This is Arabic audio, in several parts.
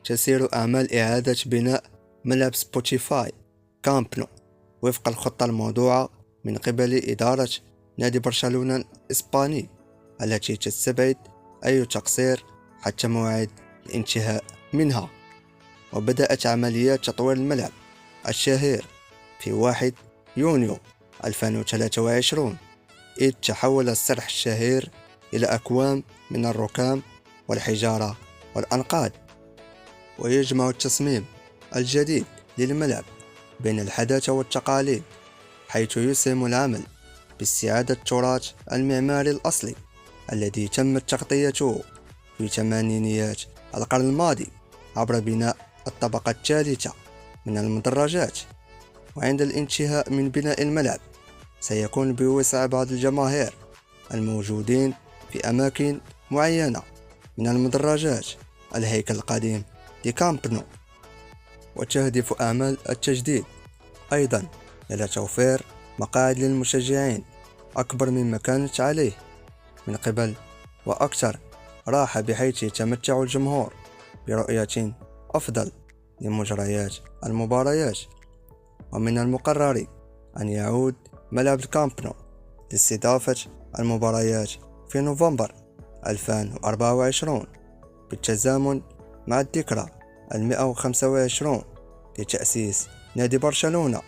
تسير أعمال إعادة بناء ملعب سبوتيفاي كامب نو وفق الخطة الموضوعة من قبل إدارة نادي برشلونة الإسباني، التي تستبعد أي تقصير حتى موعد الانتهاء منها. وبدأت عمليات تطوير الملعب الشهير في 1 يونيو 2023، إذ تحول السرح الشهير إلى أكوام من الركام والحجارة والأنقاض. ويجمع التصميم الجديد للملعب بين الحداثة والتقاليد، حيث يسهم العمل باستعادة التراث المعماري الأصلي الذي تمت تغطيته في ثمانينيات القرن الماضي عبر بناء الطبقة الثالثة من المدرجات. وعند الانتهاء من بناء الملعب سيكون بوسع بعض الجماهير الموجودين في أماكن معينة من المدرجات الهيكل القديم لكامب نو. وتهدف أعمال التجديد أيضا إلى توفير مقاعد للمشجعين أكبر مما كانت عليه من قبل وأكثر راحة، بحيث يتمتع الجمهور برؤية أفضل لمجريات المباريات. ومن المقرر أن يعود ملعب الكامب نو لاستضافة المباريات في نوفمبر 2024 بالتزامن مع الذكرى 125 لتأسيس نادي برشلونة،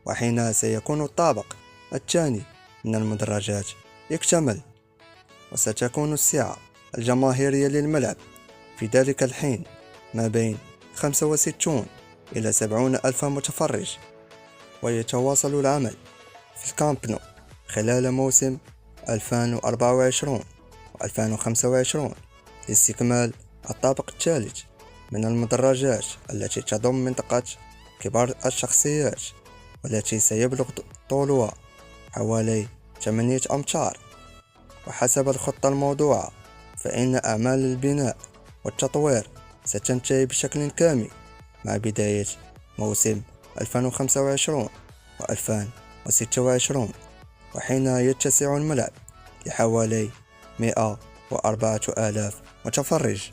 وحين سيكون الطابق الثاني من المدرجات يكتمل. وستكون السعة الجماهيرية للملعب في ذلك الحين ما بين 65 إلى 70 ألف متفرج. ويتواصل العمل في الكامب نو خلال موسم 2024 و2025 لاستكمال الطابق الثالث من المدرجات التي تضم منطقة كبار الشخصيات، والتي سيبلغ طولها حوالي 8 أمتار. وحسب الخطة الموضوعة فإن أعمال البناء والتطوير ستنتهي بشكل كامل مع بداية موسم 2025 و2026، وحين يتسع الملعب لحوالي 104,000 متفرج.